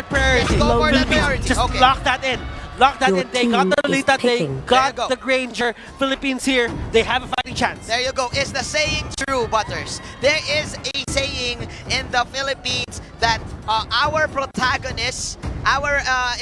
that priority. Let's go for that priority. Just Okay. lock that in. Lock that Your in. They got team the is Lolita. They picking. got There you go. the Granger. Philippines here. They have a fighting chance. There you go. Is the saying true, Butters? There is a saying in the Philippines that our protagonists,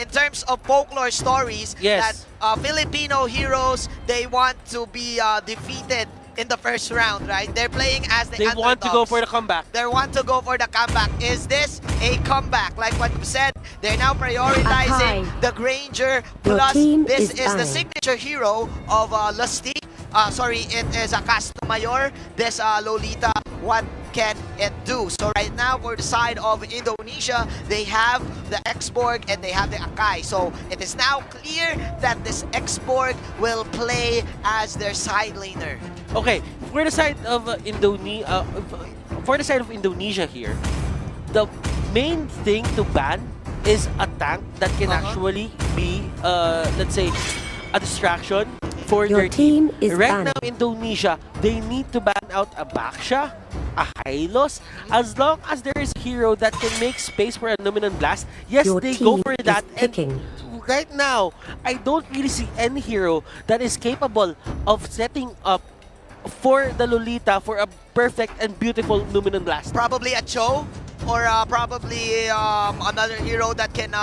in terms of folklore stories, Yes. that Filipino heroes, they want to be defeated in the first round, right? They're playing as the They want to go underdogs. for the comeback. They want to go for the comeback. Is this a comeback? Like what you said, they're now prioritizing the Granger. Your Plus, team this is is the banned. signature hero of Lustig. Sorry, it is a Castro Mayor. This Lolita, what can it do? So right now, for the side of Indonesia, they have the Xborg and they have the Akai. So it is now clear that this Xborg will play as their side laner. Okay, for the side of Indonesia here, the main thing to ban is a tank that can actually be, let's say, a distraction for Your their team is Right banned. now, Indonesia, they need to ban out a Baksha, a Hylos, as long as there is a hero that can make space for a Numinous Blast. Yes, Your they go team for is that. picking. And right now, I don't really see any hero that is capable of setting up for the Lolita for a perfect and beautiful Numinous Blast. Probably a Cho, or probably another hero that can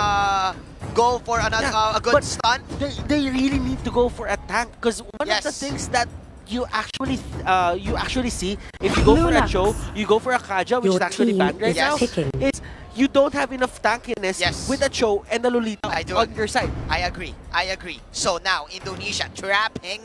go for another a good but stun. They really need to go for a tank, because one of the Yes. things that you actually see if you go for a Cho, you go for a Kaja, which Your is actually team banned right is now, picking. is you don't have enough tankiness Yes. with a Cho and a Lolita I do on agree. your side. I agree. I agree. So now Indonesia trapping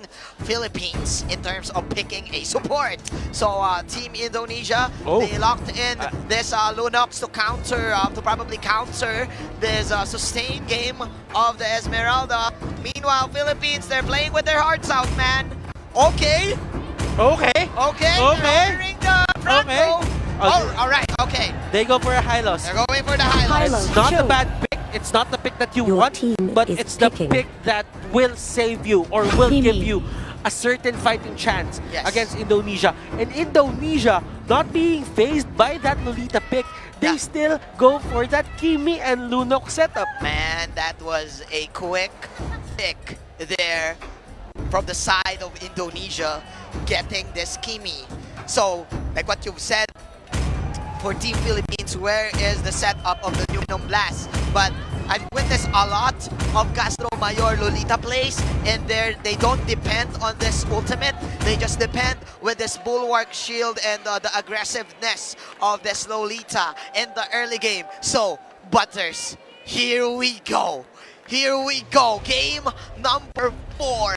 Philippines in terms of picking a support. So Team Indonesia, they locked in this Lunox to counter, to probably counter this sustained game of the Esmeralda. Meanwhile, Philippines, they're playing with their hearts out, man. Okay. Okay. Okay. Okay. They're ordering the front Okay. row. Oh, all right. Okay. They go for a Hylos. They're going for the highlights. It's not a bad pick. It's not the pick that you Your want, team but is it's the picking. pick that will save you or will give you a certain fighting chance Yes. against Indonesia. And Indonesia, not being phased by that Lolita pick, they still go for that Kimi and Lunok setup. Man, that was a quick pick there from the side of Indonesia, getting this Kimi. So, like what you've said, for Team Philippines, where is the setup of the Numinous Blast? But I've witnessed a lot of Castro Mayor Lolita plays, and they don't depend on this ultimate. They just depend with this Bulwark Shield and the aggressiveness of this Lolita in the early game. So, Butters, here we go. Here we go. Game number 4.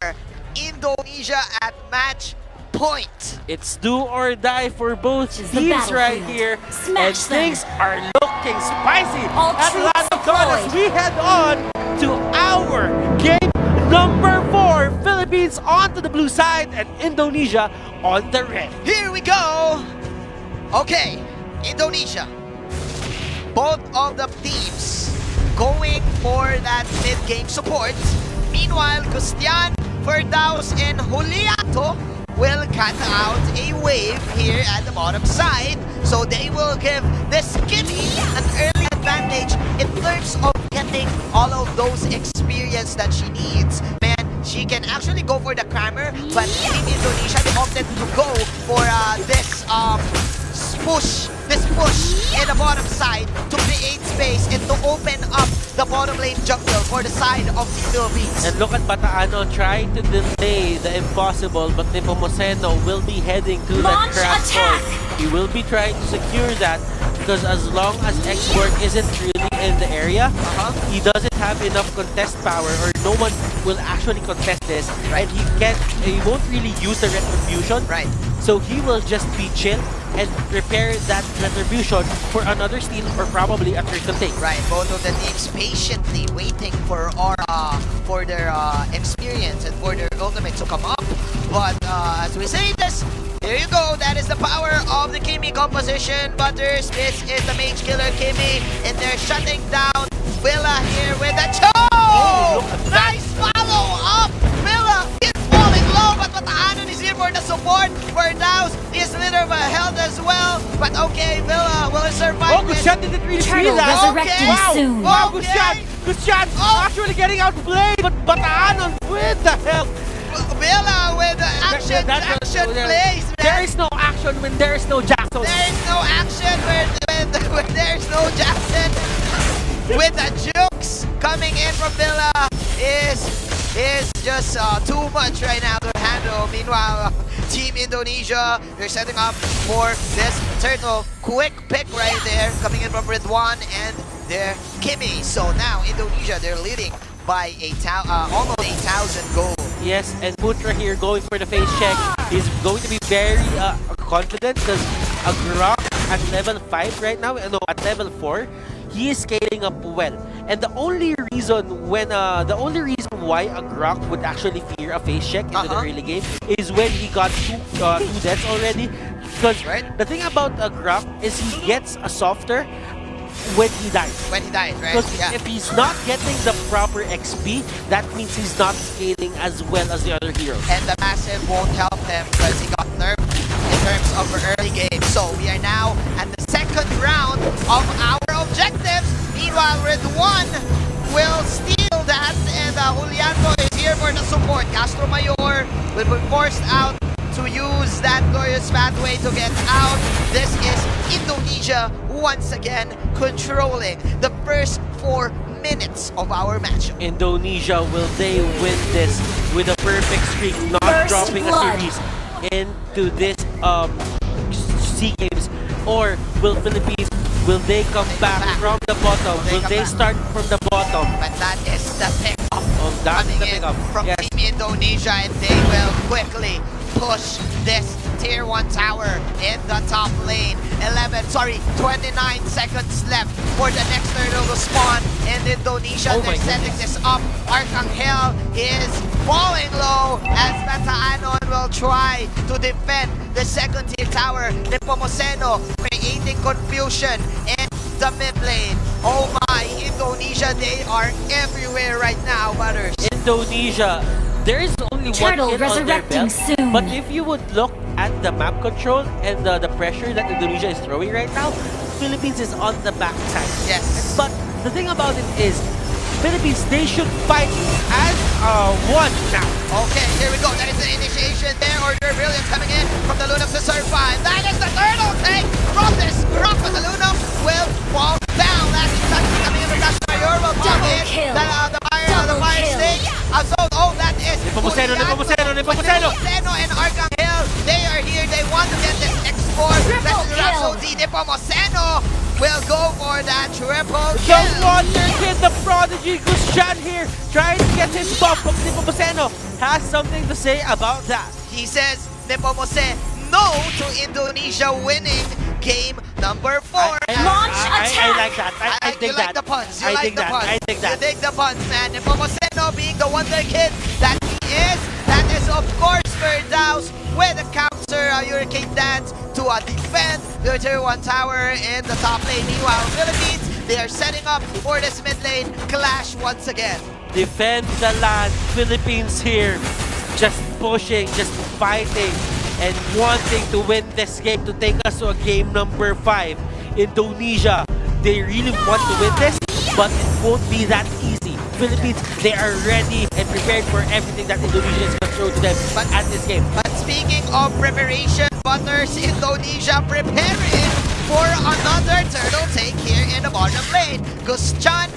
Indonesia at match point. It's do or die for both the teams right battlefield. here. Smash And them. things are looking spicy. All At troops London as deployed. we head on to our game number 4. Philippines onto the blue side and Indonesia on the red. Here we go. Okay, Indonesia. Both of the teams going for that mid-game support. Meanwhile, Gustian, Firdaus, and Juliato will cut out a wave here at the bottom side. So they will give this Kitty an early advantage in terms of getting all of those experience that she needs. Man, she can actually go for the Kramer, but Team Indonesia opted to go for this push in the bottom side to create space and to open up the bottom lane jungle for the side of the Philippines. And look at Bataano trying to delay the impossible, but Nepomuceno will be heading to Launch the crab attack! point. He will be trying to secure that, because as long as Xborg isn't really in the area, he doesn't have enough contest power, or no one will actually contest this, and he won't really use the retribution. Right. So he will just be chill and prepare that retribution for another steal or probably a critical take. Right, both of the teams patiently waiting for their experience and for their ultimate to come up. But as we say this, there you go. That is the power of the Kimi composition. Butters, this is the mage killer Kimi, and they're shutting down Villa here with a Cho! Nice follow up! Villa is falling low, but Mataanan is here for the support. Firdaus is a little bit held as well. But okay, Villa will survive. Oh, Gustian didn't really feel Turtle that. resurrecting Okay. soon. Wow, Okay. Gustian actually getting outplayed, but Bataan with the help. Villa with the action plays, man. There is no action when there is no Jackson. There is no action when there's no Jackson. With the jukes coming in from Villa is just too much right now to handle. Meanwhile, Team Indonesia, they're setting up for this turtle. Quick pick right there, coming in from Ridwan and their Kimi. So now Indonesia, they're leading by almost 1,000 goals. Yes, and Putra here going for the face check. He's going to be very confident because Agrok at level 5 right now, no, at level 4, he is scaling up well. And the only reason why Agrok would actually fear a face check into the early game is when he got two deaths already. Because the thing about Agrok is he gets a softer when he dies. When he dies, right? Because if he's not getting the proper XP, that means he's not scaling as well as the other heroes. And the massive won't help him because he got nerfed in terms of the early game. So we are now at the second round of our objectives. Meanwhile, Ridwan will steal that, and Juliano is here for the support. Castro Mayor will be forced out to use that glorious pathway to get out. This is Indonesia once again controlling the first 4 minutes of our match. Indonesia, will they win this with a perfect streak, not First dropping blood. a series into this Seagames? Or will Philippines, will they come back from the bottom? Will they start from the bottom? But that is the pick-up That's coming the in pick-up. from Yes. Team Indonesia, and they will quickly push this tier 1 tower in the top lane. 29 seconds left for the next turtle to spawn in Indonesia. Oh my They're setting this up. Arcangel is falling low as Bataanon will try to defend the second tier tower. Nepomuceno creating confusion in the mid lane. Oh my, Indonesia, they are everywhere right now, Butters. Indonesia, there is only Turtle one hit on their resurrecting belt, soon. but if you would look at the map control and the pressure that Indonesia is throwing right now, Philippines is on the backside. Yes. But the thing about it is, Philippines, they should fight as one now. Okay, here we go. That is the initiation there. Order Brilliant coming in from the Lunox to survive. That is the turtle take from this rock, but the Lunox will fall down. Last touch coming in from Dash Mayor will pop Double in. kill. The fire kill. snake. That is Nepomuceno and Arcangel. They are here. They want to get this export. Triple That's kill. Rhapsody. Nepomuceno will go for that triple The kill. Wonder Kid, the prodigy, Gustian here, trying to get his buff. But Nepomuceno has something to say about that. He says Nepomuceno no to Indonesia winning game number 4. Launch I attack. like that. I You dig like that. the puns. You I like dig the that. puns. I dig that. You dig the puns, man. Nepomuceno being the wonder kid that he is. That is, of course, Firdaus with a counter hurricane dance to defend the tier 1 tower in the top lane. Meanwhile, Philippines, they are setting up for this mid lane clash once again. Defend the land. Philippines here, just pushing, just fighting, and wanting to win this game to take us to a game number 5. Indonesia, they really want to win this, but it won't be that easy. Philippines, they are ready and prepared for everything that Indonesia is going to throw to them at this game. But speaking of preparation, Butters, Indonesia preparing for another turtle take here in the bottom lane. Gustian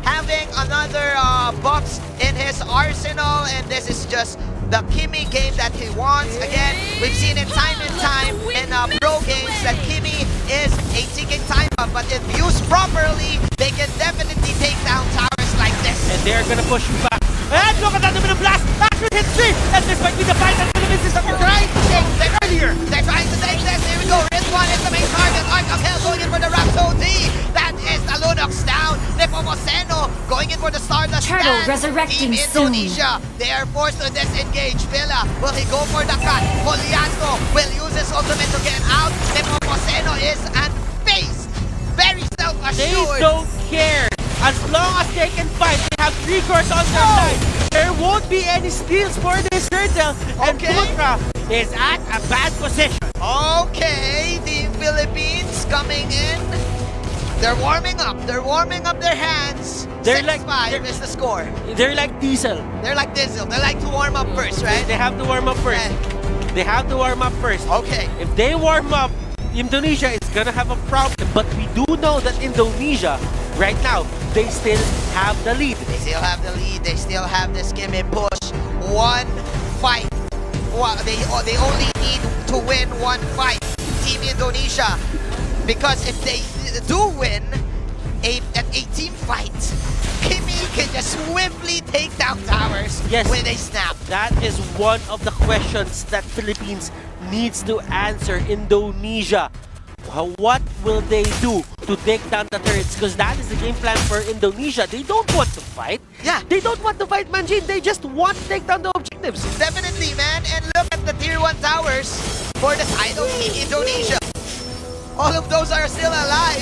having another buffs in his arsenal, and this is just the Kimi game that he wants. Again, we've seen it time and time in pro games that Kimi is a ticking time bomb, but if used properly, they can definitely take down towers like this. And they're going to push back. And look at that, the blast! Action hit 3! And this might be the fight that Philippines is trying to take earlier. They're trying to take this. Here we go. Ridwan is the main target. Arcangel going in for the Rhapsody. That is the Lunox down. Nepomuceno going in for the Stardust Turtle stand. resurrecting Team soon. Indonesia, they are forced to disengage. Villa, will he go for the cut? Juliano will use his ultimate to get out. Nepomuceno is unfazed. Very They self-assured. don't care. As long as they can fight, they have 3 cores on their side. there won't be any steals for this turtle. And Okay. Putra is at a bad position. Okay, the Philippines coming in. They're warming up. They're warming up their hands. They're 6-5 like- is the score. They're like Diesel. They're like Diesel. They like to warm up first, right? They have to warm up first. They have to warm up first. Okay. If they warm up, Indonesia is gonna have a problem. But we do know that Indonesia, right now, they still have the lead. They still have the lead. They still have this game in push. One fight. They only need to win one fight. Team Indonesia. Because if they do win a team fight, Kimi can just swiftly take down towers Yes. when they snap. That is one of the questions that Philippines needs to answer. Indonesia, what will they do to take down the turrets? Because that is the game plan for Indonesia. They don't want to fight. Yeah. They don't want to fight Manjin. They just want to take down the objectives. Definitely, man. And look at the tier 1 towers for the side of Team Indonesia. All of those are still alive.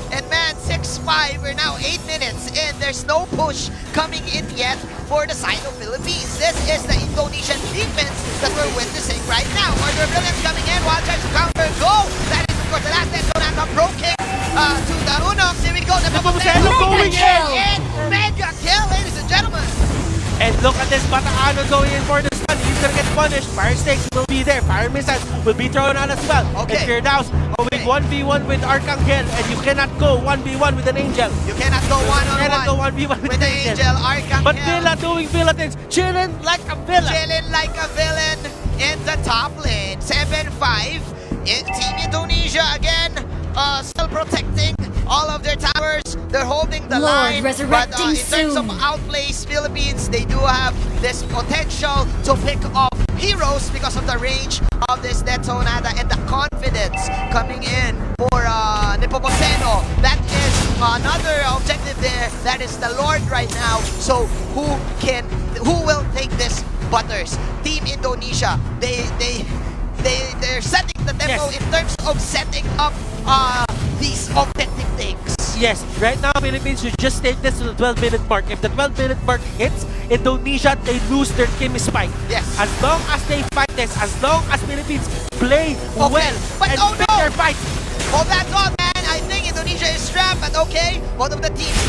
And man, 6-5, we're now 8 minutes in. There's no push coming in yet for the side of Philippines. This is the Indonesian defense that we're witnessing right now. Order Brilliance coming in, wild charge counter, go! That is of course the last net, Jonathan broken to the Unox. Here we go, Nepomuceno going in! Mega kill, ladies and gentlemen! And look at this Bataano going in for the stun. He's gonna get punished. Fire stakes will be there. Fire missiles will be thrown out as well. Okay. And Firdaus going 1v1 with Arcangel, and you cannot go 1v1 with an Angel. You cannot go You cannot go one-on-one 1v1 with the Angel, Arcangel. But Villa doing Villa things, chilling like a Villa. Chilling like a villain in the top lane. 7-5 in Team Indonesia again, still protecting all of their towers. They're holding the Lord, line. But resurrecting in terms of soon. outplays, Philippines, they do have this potential to pick off heroes because of the range of this detonada and the confidence coming in for Nepomuceno. That is another objective there. That is the Lord right now. So who will take this Butters? Team Indonesia. They're setting the tempo Yes. in terms of setting up these objective takes. Yes, right now Philippines should just take this to the 12-minute mark. If the 12-minute mark hits, Indonesia, they lose their Kimi spike. Yes. As long as they fight this, as long as Philippines play well But and oh pick no! their fight. Oh, that's all, man. I think Indonesia is strapped, but okay. Both of the teams,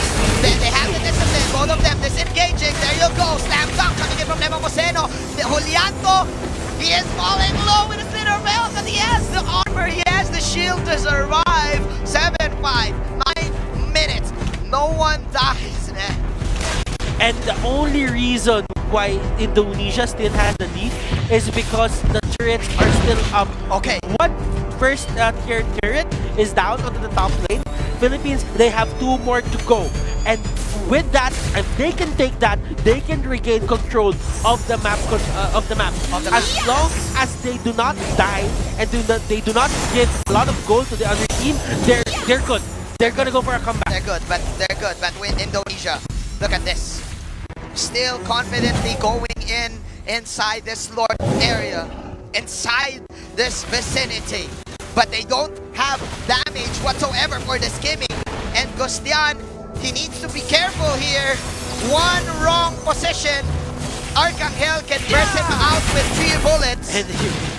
they have the discipline. Both of them disengaging. There you go. Slam dunk coming in from Nepomuceno. Julianto, he is falling low with a slither belt, but he has the armor. He has the shield to survive. 7-5, 9 minutes. No one dies, man. And the only reason why Indonesia still has the lead is because the turrets are still up. Okay. One first tier turret is down onto the top lane. Philippines, they have 2 more to go. And with that, if they can take that, they can regain control of the map. As long as they do not die and they do not give a lot of gold to the other team, they're good. They're gonna go for a comeback. They're good, but with Indonesia, look at this. Still confidently going inside this Lord area, inside this vicinity. But they don't have damage whatsoever for the skimming. And Gustian, he needs to be careful here. One wrong position, Arcangel can burst him out with 3 bullets. And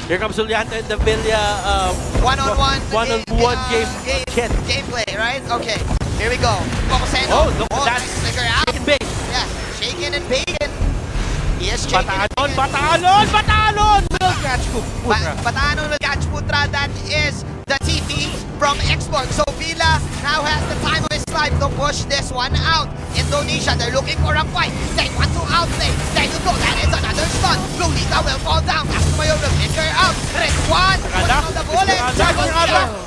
here comes Julianto in the Villa One-on-one gameplay. gameplay, right? Okay, here we go. Nepomuceno. Oh, look at that. Nice flicker out. Chicken bait. Yeah, shaken and bacon. He is shaken and Batanon! bacon. Batanon! Will catch Putra. Patano will catch Putra. That is the TP from Export. So Villa now has the time of his life to push this one out. Indonesia, they're looking for a fight. They want to outplay. There you go. That is another stun. Lolita will fall down. Askumayo will pick her up. Rizwan putting on the bullet.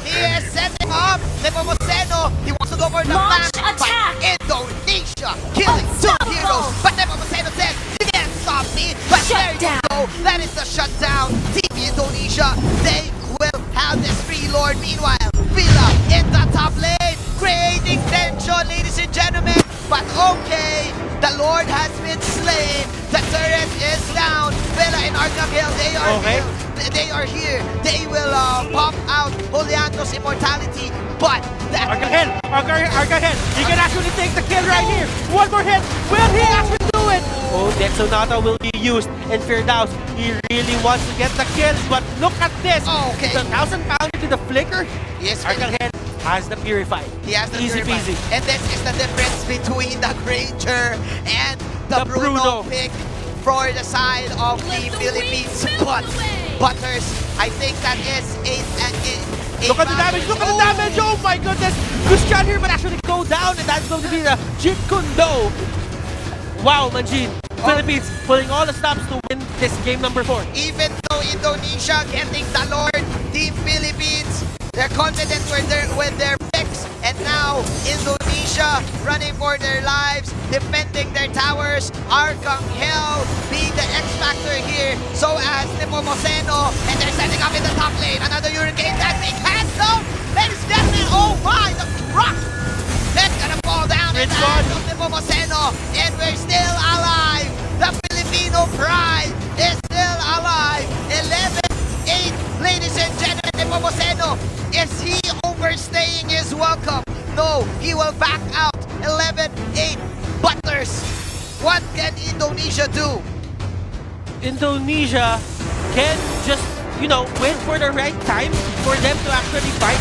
He is setting up. Nepomuceno, he wants to go for the Launch flank. attack. But Indonesia killing 2 heroes. But Nepomuceno says, you can't stop me. But there you go. That is the shutdown. Team Indonesia, they will have this free lord. Meanwhile, Villa in the top lane, creating tension, ladies and gentlemen. But okay, the lord has been slain. The turret is down. Villa and Arcangel, they are Okay. here. They are here. They will pop out Julianto's immortality. But that Arcangel! He can actually take the kill right here. One more hit. Will he actually do it? Oh, Dexonata will be used. And Firdaus, he really wants to get the kills. But look at this. Oh, okay. The 1,000 pound into the flicker. Yes, Arcangel has the Purify. He has the Easy Purify. peasy. And this is the difference between the Granger and the Bruno pick for the side of the Philippines. But Butters, I think that is a look at the damage, look at the damage! Oh my goodness! Christian here might actually go down, and that's going to be the Jeet Kune Do. Wow, Manjin. Philippines pulling all the stops to win this game number 4. Even though Indonesia getting the Lord, Team Philippines, they're confident with their picks. And now Indonesia running for their lives, defending their towers. Arcangel being the X factor here. So as Nepomuceno, and they're setting up in the top lane. Another Hurricane that big hands down. Ladies and gentlemen, oh my, the rock! That's gonna fall down in the hands of Nepomuceno. And we're still alive. The Filipino pride is still alive. 11-8, ladies and gentlemen. Nepomuceno, is he overstaying his welcome? No, he will back out. 11-8. Butters, what can Indonesia do? Indonesia can just, wait for the right time for them to actually fight.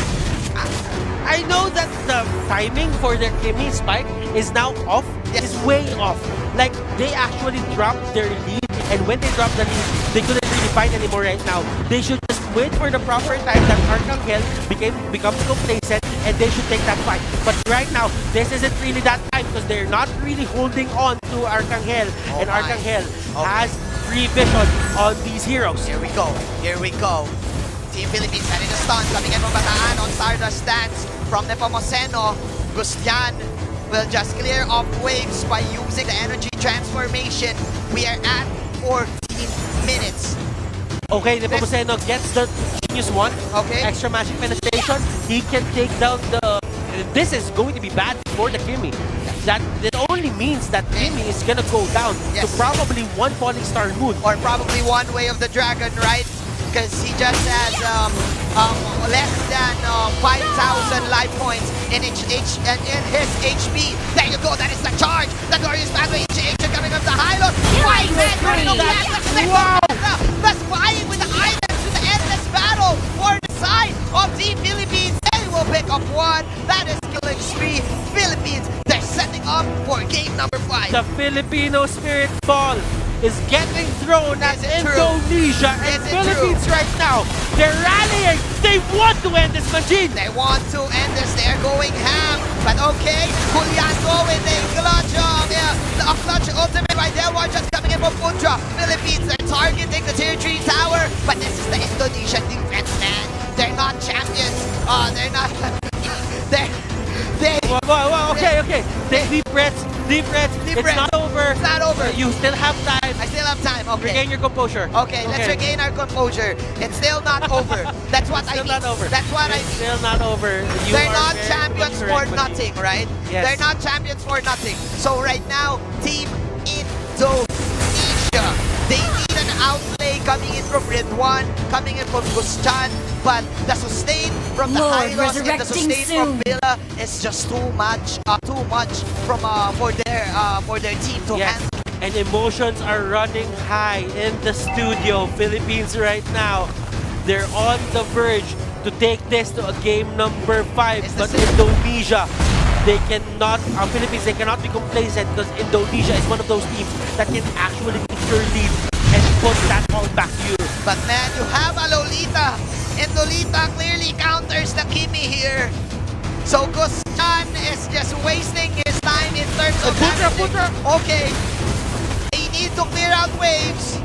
I know that the timing for their Kimi spike is now off, is way off. Like, they actually dropped their lead, and when they dropped the lead, they couldn't really fight anymore right now. They should just wait for the proper time that Arcangel becomes complacent, and they should take that fight. But right now, this isn't really that time because they're not really holding on to Arcangel, and Arcangel has free vision on these heroes. Here we go. Here we go. Team Philippines having a stun coming in from Bataan on Stardust stance from Nepomuceno. Gustian will just clear off waves by using the energy transformation. We are at 14 minutes. Okay, Nepomuceno gets the Genius 1. Okay. Extra magic penetration. He can take down the... This is going to be bad for the Kimi. That only means that Kimi is gonna go down to probably one Falling Star Moon. Or probably one Way of the Dragon, right? Because he just has less than 5,000 life points in his HP. There you go, that is the charge. The glorious pathway initiation coming from the Hylon. White man running over that's vying with the items to the endless battle for the side of Team Philippines. They will pick up one. That is killing spree. Philippines, they're setting up for game number 5. The Filipino Spirit Ball is getting thrown at Indonesia and Philippines right now. They're rallying. They want to end this, Majin. They want to end this. They're going ham. But okay, Juliano with a clutch a clutch ultimate by Delwan just coming in from Putra. Philippines, they're targeting the tier 3 tower. But this is the Indonesian defense, man. They're not champions. They're not. Okay. Deep breaths. It's not over. It's not over. You still have time. I still have time. Okay. Regain your composure. Okay, let's regain our composure. It's still not over. That's what I mean. Not over. That's what I mean. Still not over. They're not champions for nothing, right? Yes. They're not champions for nothing. So right now, Team Indonesia, they need an outlay coming in from Red One, coming in from Gustan, but the sustain from the Hylos and the sustain from Villa is just too much from for their team to handle. And emotions are running high in the studio. Philippines right now, they're on the verge to take this to a game number 5. But Indonesia, they cannot, Philippines, they cannot be complacent because Indonesia is one of those teams that can actually take your lead and put that all back to you. But man, you have a Lolita, and Lolita clearly counters the Kimi here. So Gustan is just wasting his time in terms of Putra. Okay, they need to clear out waves.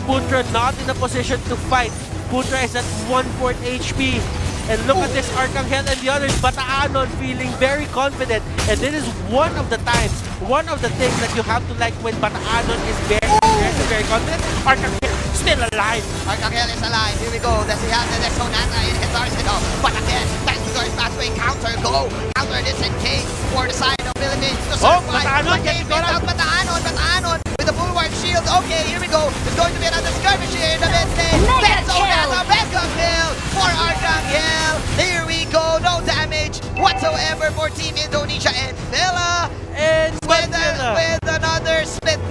Putra not in a position to fight. Putra is at 1/4 HP. And look at this Arcangel and the others. Bataanon feeling very confident. And this is one of the times, one of the things that you have to like when Bataanon is very confident. Arcangel still alive. Arcangel is alive. Here we go. Does he have the Sonata in his arsenal? But again, thanks to his pathway counter. Go. Counter this in case for the side of Philippines to survive. Bataanon getting got out. Bataanon with the bulwark shield. Okay, here we go. There's going to be another skirmish here in the mid lane. That's Sonata. Mega kill for Arcangel. Here we go. No damage whatsoever for Team Indonesia and Villa. And with another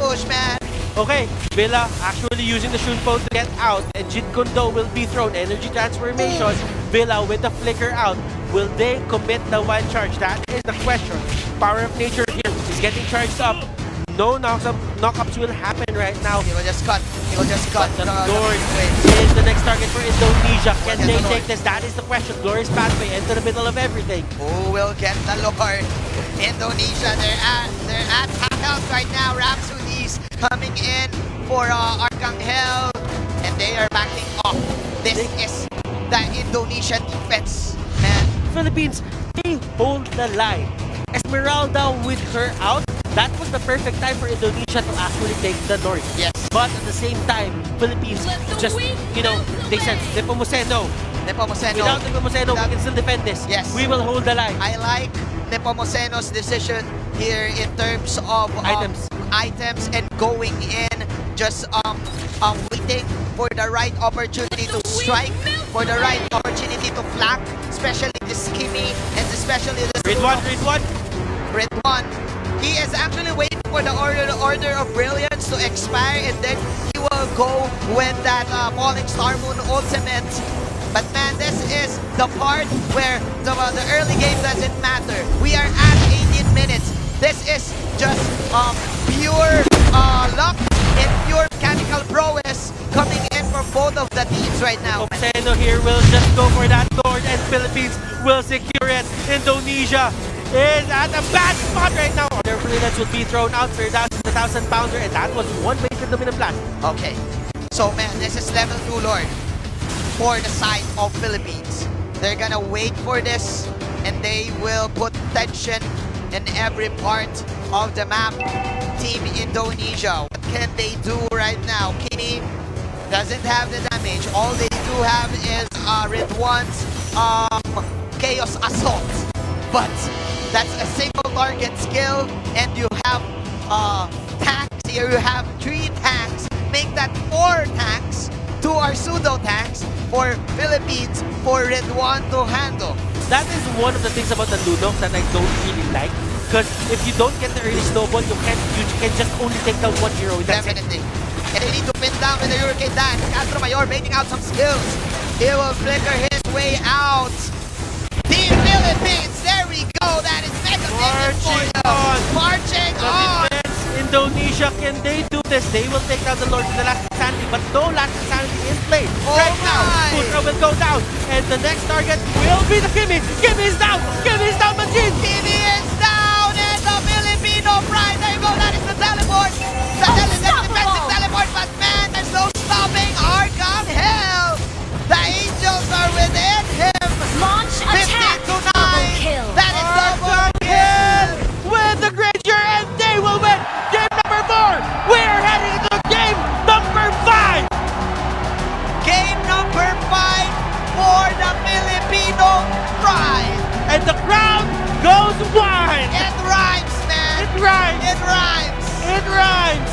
push, man. Okay, Villa actually using the Shunpo to get out, and Jin Kundo will be thrown. Energy transformation. Villa with the flicker out. Will they commit the wild charge? That is the question. Power of nature here is getting charged up. No knockups will happen right now. He will just cut. He will just cut. But the Lord is the next target for Indonesia. Can they take this? That is the question. Glorious pathway into the middle of everything. Who will get the Lord? Indonesia, they're at Hackhouse right now. Rhapsody's coming in for Arcangel, and they are backing off. This is the Indonesian defense, man. Philippines, they hold the line. Esmeralda with her out. That was the perfect time for Indonesia to actually take the north. Yes. But at the same time, Philippines just, they said, Nepomuceno. Nepomuceno. Without Nepomuceno, we can still defend this. Yes. We will hold the line. I like Nepomuceno's decision here in terms of items and going in, just waiting for the right opportunity to strike, for the right opportunity to flank, especially the Skimmy and especially the Read one. Red1. He is actually waiting for the order of brilliance to expire, and then he will go with that falling star moon ultimate. But man, this is the part where the early game doesn't matter. We are at 18 minutes. This is just pure luck and pure mechanical prowess coming in from both of the teams right now. Nepomuceno here will just go for that Lord, and Philippines will secure it. Indonesia is at a bad spot right now. Their brilliance will be thrown out for that 1,000-pounder, and that was one weighted dominant blast. Okay, so man, this is level 2 Lord for the side of Philippines. They're gonna wait for this, and they will put tension in every part of the map. Team Indonesia, what can they do right now? Kimi doesn't have the damage. All they do have is Red1's Chaos Assault. But that's a single target skill, and you have tanks here. You have 3 tanks. Make that 4 tanks. 2 are pseudo tanks for Philippines, for Red1 to handle. That is one of the things about the Lunox that I don't really like. Because if you don't get the early snowball, you can just only take down 1 hero. Definitely. And they need to pin down with the Hurricane Dance. Castro Mayor baiting out some skills. He will flicker his way out. Team Philippines, there we go. That is mega for them. Marching on. Indonesia, can they do this? They will take down the Lord of the Last Insanity, but no Last Insanity in play. Right now, Putra will go down, and the next target will be the Kimi. Kimi is down! Kimi is down, Majin! Kimi is down, and the Filipino pride. There you go, that is the teleport. The defensive teleport, but man, there's no stopping Arcangel. The angels are within him. Launch attack! 15 to 9. Double kill! That is double kill. With the Granger, and they will win game number 4. We're heading into game number 5. Game number 5 for the Filipino pride. And the crowd goes wild. It rhymes, man. It rhymes. It rhymes. It rhymes.